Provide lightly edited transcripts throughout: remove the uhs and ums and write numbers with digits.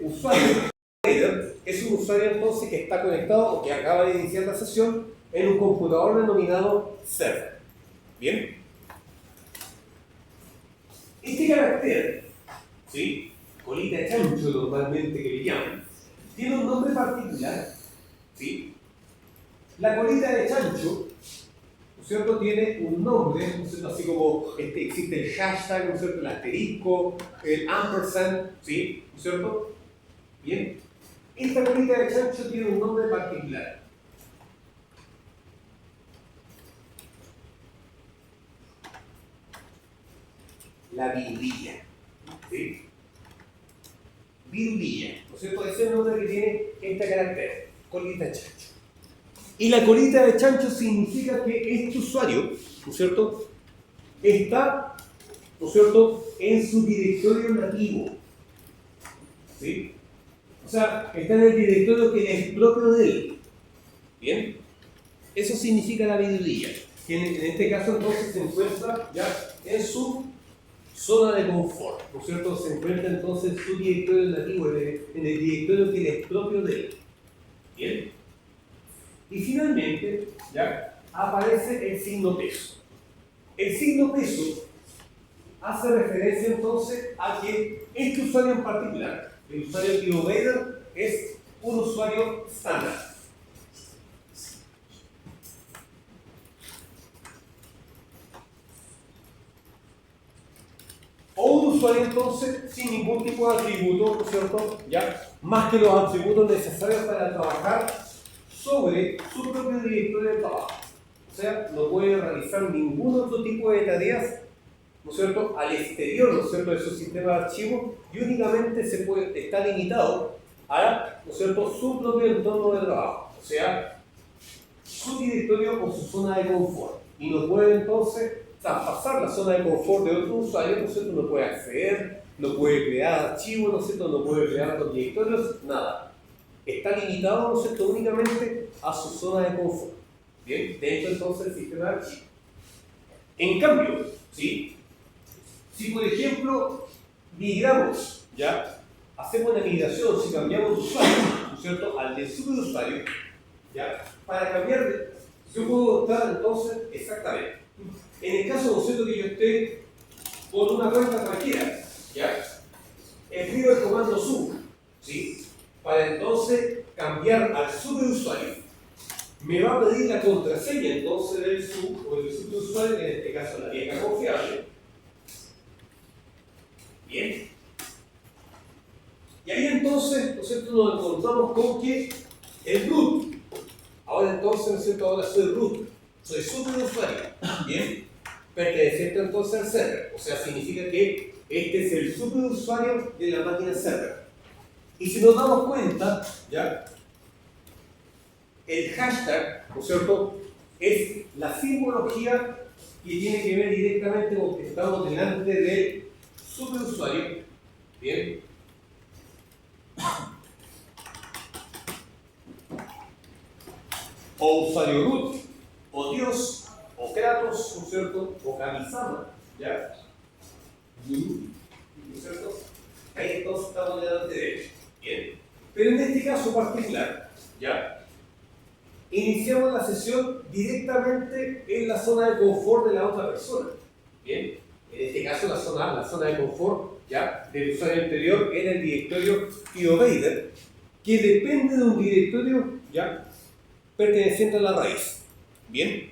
usuario es un usuario entonces que está conectado o que acaba de iniciar la sesión en un computador denominado server. Bien. Este carácter, ¿sí?, colita de chancho normalmente que le llaman, tiene un nombre particular, ¿sí? La colita de chancho, ¿no es cierto?, tiene un nombre, ¿no es cierto?, así como existe el hashtag, ¿no es cierto?, el asterisco, el ampersand, ¿sí?, ¿no es cierto? Bien. Esta colita de chancho tiene un nombre particular. La virulilla, ¿sí? Virulilla, ¿no es cierto? Ese es el nombre que tiene este carácter, colita de chancho. Y la colita de chancho significa que este usuario, ¿no es cierto?, está, ¿no es cierto?, en su directorio nativo, ¿sí? O sea, está en el directorio que es propio de él. ¿Bien? Eso significa la virulilla, que en este caso entonces se encuentra ya en su zona de confort, ¿no es cierto? Se encuentra entonces en su directorio nativo, en el directorio que es propio de él. ¿Bien? Y finalmente, ya, aparece el signo peso. El signo peso hace referencia entonces a que este usuario en particular, el usuario TioVader, es un usuario estándar. O un usuario entonces sin ningún tipo de atributo, ¿no es cierto?, ya, más que los atributos necesarios para trabajar sobre su propio directorio de trabajo. O sea, no puede realizar ningún otro tipo de tareas, ¿no es cierto?, al exterior, ¿no es cierto?, de su sistema de archivos, y únicamente está limitado a, ¿no es cierto?, su propio entorno de trabajo, o sea, su directorio o su zona de confort. Y no puede entonces traspasar la zona de confort de otro usuario, ¿no es cierto?, no puede acceder, no puede crear archivos, ¿no es cierto?, no puede crear otros directorios, nada. Está limitado, ¿no es cierto?, únicamente a su zona de confort. Bien, dentro entonces del sistema de archivos. En cambio, ¿sí?, si por ejemplo migramos, ya, hacemos una migración, si cambiamos de usuario, ¿no es cierto?, al de superusuario, ya, para cambiar, yo puedo estar entonces, exactamente, en el caso, ¿no es cierto?, que yo esté con una cuenta cualquiera, ya, escribo el comando sub, ¿sí?, para entonces cambiar al superusuario. Me va a pedir la contraseña entonces del sub o del superusuario, en este caso la vieja confiable. Bien. Y ahí entonces, ¿no es cierto?, nos encontramos con que el root, ahora entonces, ¿no es cierto?, ahora soy root, soy superusuario, bien, perteneciente entonces al server, o sea, significa que este es el superusuario de la máquina server. Y si nos damos cuenta, ya, el hashtag, ¿no es cierto?, es la simbología que tiene que ver directamente con que estamos delante del superusuario, bien, o usuario root, o Dios, o Kratos, ¿no es cierto?, o Kamisama, ¿ya? ¿No es cierto? Ahí entonces estamos delante de él. Bien. Pero en este caso particular, ¿ya?, iniciamos la sesión directamente en la zona de confort de la otra persona. Bien. En este caso la zona de confort, ¿ya?, del usuario anterior era el directorio TioVader, que depende de un directorio, ¿ya?, perteneciente a la raíz. Bien.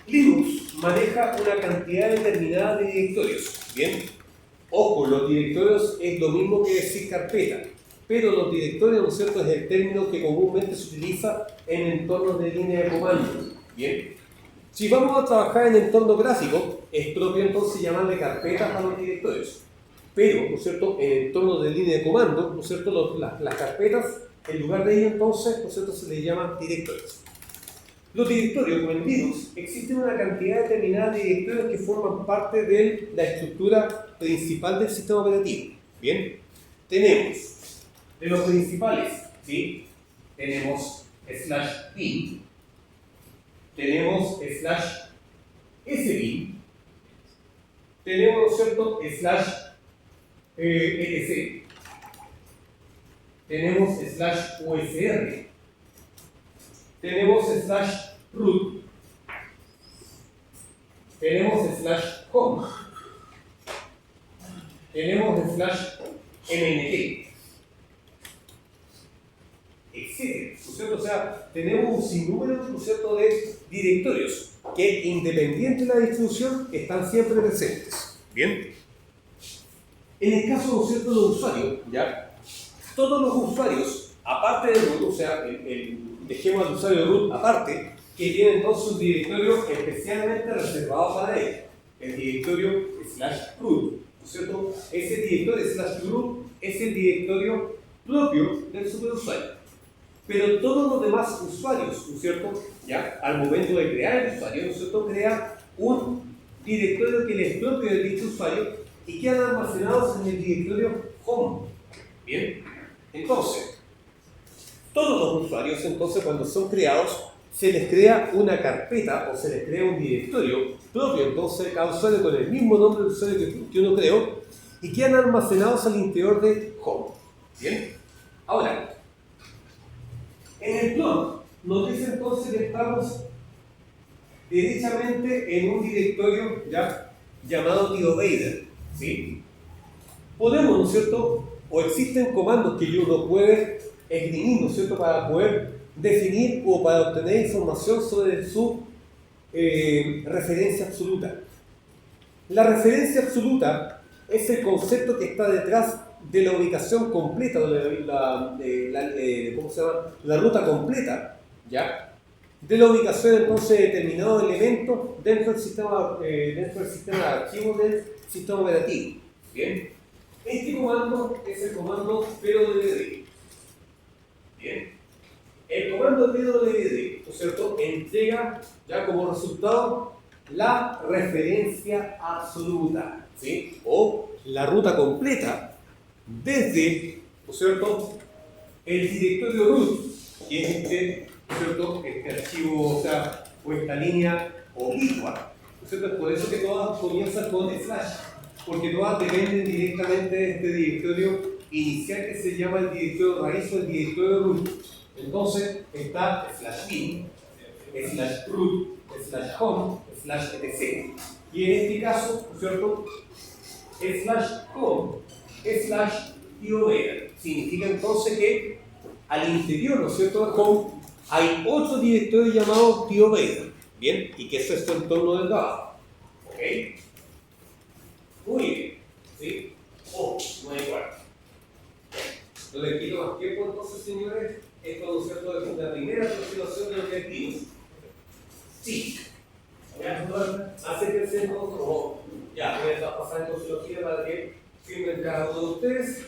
Linux maneja una cantidad determinada de directorios. Bien. Ojo, los directorios es lo mismo que decir carpeta, pero los directorios, ¿no es cierto?, es el término que comúnmente se utiliza en entornos de línea de comando. Bien. Si vamos a trabajar en entorno gráfico, es propio entonces llamarle carpetas a los directorios. Pero, ¿no es cierto?, en entornos de línea de comando, ¿no es cierto?, las carpetas, en lugar de ello entonces, ¿no es cierto?, se les llama directorios. Los directorios, como en Linux, existen una cantidad determinada de directorios que forman parte de la estructura principal del sistema operativo. Bien, tenemos de los principales, ¿sí?, tenemos /bin, tenemos /sbin, tenemos, ¿no es cierto?, etc. Tenemos slash usr, tenemos slash root, tenemos slash home, tenemos slash mnt, etc. ¿No es cierto? O sea, tenemos un sinnúmero, ¿no es cierto?, de directorios que, independiente de la distribución, están siempre presentes. Bien. En el caso, ¿no es cierto?, de los usuarios, ¿ya? Todos los usuarios, aparte de root, o sea, dejemos al usuario root aparte, que tiene entonces un directorio especialmente reservado para él, el directorio slash root, ¿no es cierto? Ese directorio slash root es el directorio propio del superusuario. Pero todos los demás usuarios, ¿no es cierto?, ¿ya?, al momento de crear el usuario, ¿no es cierto?, crea un directorio que le es propio de dicho usuario y quedan almacenados en el directorio home. Bien, entonces, todos los usuarios, entonces, cuando son creados, se les crea una carpeta o se les crea un directorio propio, entonces, cada usuario con el mismo nombre del usuario que uno creó y quedan almacenados al interior de home. Bien, ahora, en el clon nos dice entonces que estamos derechamente en un directorio ya llamado Tío Vader, ¿sí? Podemos, ¿no es cierto?, o existen comandos que uno puede escribir, ¿no es cierto?, para poder definir o para obtener información sobre su referencia absoluta. La referencia absoluta es el concepto que está detrás de la ubicación completa, ¿cómo se llama?, la ruta completa, ¿ya?, de la ubicación entonces de determinado elemento dentro del sistema de archivos del sistema operativo. Bien, este comando es el comando pwd. Bien, el comando pwd, ¿no es cierto?, entrega ya como resultado la referencia absoluta, ¿sí?, o la ruta completa desde, ¿no es cierto?, el directorio root, que es este, ¿no es cierto?, este archivo, o esta línea oblicua, ¿no es cierto? Es por eso que todas comienzan con slash, porque todas dependen directamente de este directorio inicial que se llama el directorio raíz o el directorio root. Entonces está slash bin, slash root, slash home, slash etc. Y en este caso, ¿no es cierto?, slash home, slash TOR. Significa entonces que al interior, ¿no es cierto?, de home hay otro directorio llamado TOR. Bien, y que eso es su entorno de trabajo. ¿Ok? Muy bien. ¿Sí? Oh, no hay cuarto. No les quito más tiempo entonces, señores. Esto, ¿no es cierto?, es una primera aproximación de objetivos. Sí. Acérquense entonces, ya, voy a pasar en sociología para que firmen cada uno de ustedes.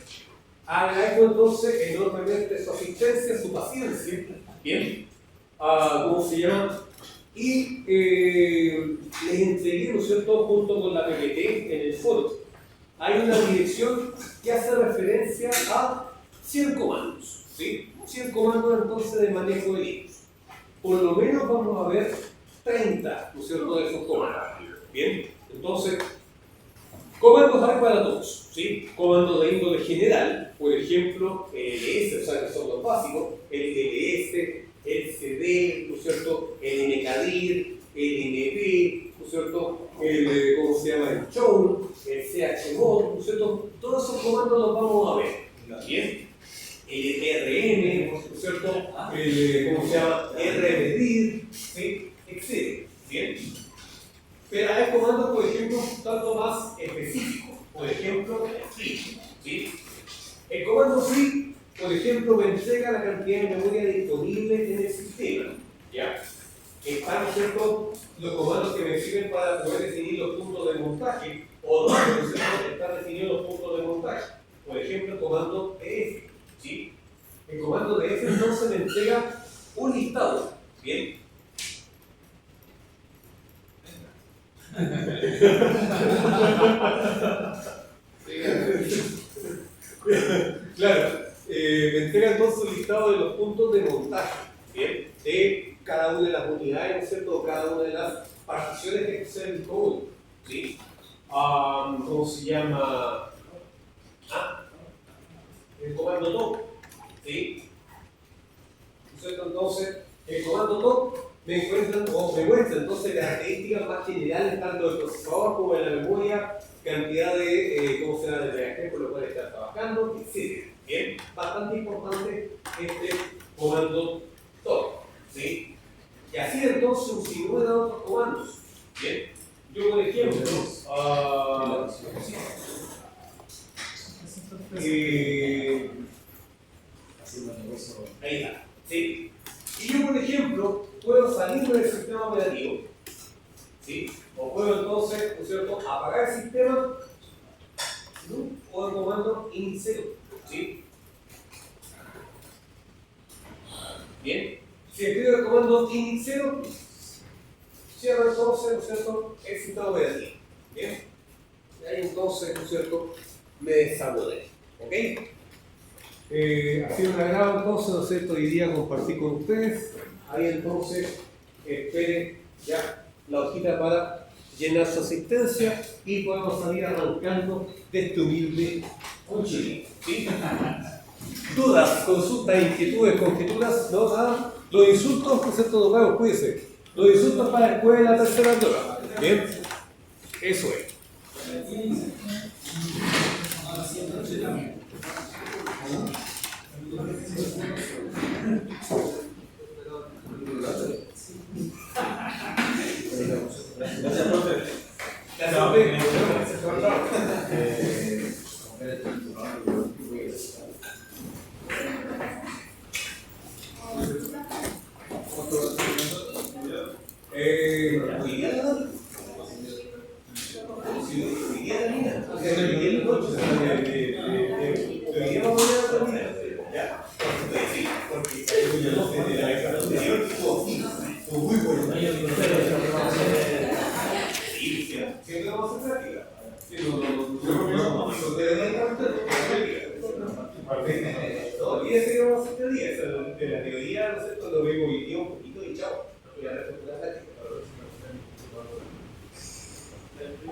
Agradezco entonces enormemente su asistencia, su paciencia. Bien. ¿Cómo se llama? Y les entregué, ¿no es cierto?, junto con la PPT en el foro, hay una dirección que hace referencia a 100 comandos, ¿sí? 100 comandos entonces de manejo de libros. Por lo menos vamos a ver 30, ¿no es cierto?, de esos comandos. Bien, entonces, comandos hay para todos, ¿sí? Comandos de índole general, por ejemplo, ls, o sea, que son los básicos, el ls, el cd, ¿no es cierto?, el mkdir, el mp, ¿no es cierto?, ¿cómo se llama?, el chown, el chmod, ¿no es cierto? Todos esos comandos los vamos a ver. Bien, el rm, ¿no es cierto?, ¿cómo se llama?, rmdir, ¿sí?, etc. Bien, pero hay comandos, por ejemplo, tanto más específicos, por ejemplo, el free, ¿sí? El comando free, por ejemplo, me entrega la cantidad de memoria disponible en el sistema, ¿ya? Están, ¿no es cierto?, los comandos que me sirven para poder definir los puntos de montaje, o donde, ¿no es cierto?, están definidos los puntos de montaje. Por ejemplo, el comando df, ¿sí? El comando df entonces me entrega un listado, ¿bien? Claro, me entrega entonces un listado de los puntos de montaje, ¿bien?, de cada una de las unidades, ¿no es cierto?, o cada una de las particiones que es el código, ¿sí? ¿Cómo se llama? el comando top, ¿sí? Entonces, el comando top me encuentra muestra entonces características más generales tanto del procesador como de la memoria, cantidad de, ¿cómo se llama?, de reactores por los cuales está trabajando, etc. Bien, bastante importante este comando top, ¿sí? Y así entonces un sinnúmero de otros comandos. Bien, yo por ejemplo, ahí está, ¿sí? Y yo por ejemplo puedo salir del sistema operativo, ¿sí? O puedo entonces, ¿no es cierto?, apagar el sistema, ¿no?, o el comando init 0, ¿sí? Bien, si escribo el comando init 0, cierro entonces, ¿no es cierto?, el sistema operativo. Bien, y ahí entonces, ¿no es cierto?, me desarrollé. ¿Ok? Ha sido un agrado entonces, ¿no es cierto?, hoy día compartir con ustedes. Ahí entonces, esperen ya la hojita para llenar su asistencia y podemos salir arrancando de este humilde cuchillo. ¿Sí? Dudas, consultas, inquietudes, conjeturas, no, nada. Los insultos, ¿no es cierto?, nos vemos, cuídense. Los insultos para la escuela, tercera altura. Bien, eso es. Gracias, profe.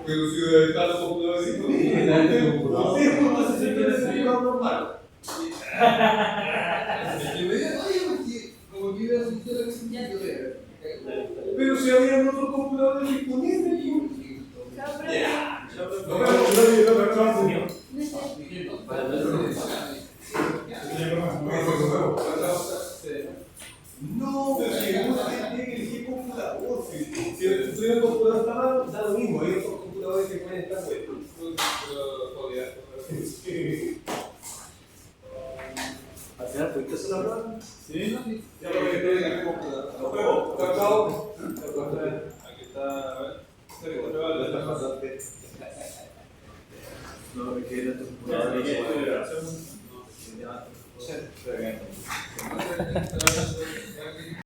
Pero si está los computadores disponibles, no se siente normal. Pero si había otros computadores disponibles, ya. No, pero si uno tiene que elegir computador, si el computador está mal, da lo mismo, hay otros computadores que pueden estar buenos. ¿Al final pudiste hacer la prueba? Sí. Ya lo que estoy en el computador. Nos vemos. Chao. Aquí está, a ver. Está bastante. No, me quedé en tu computador.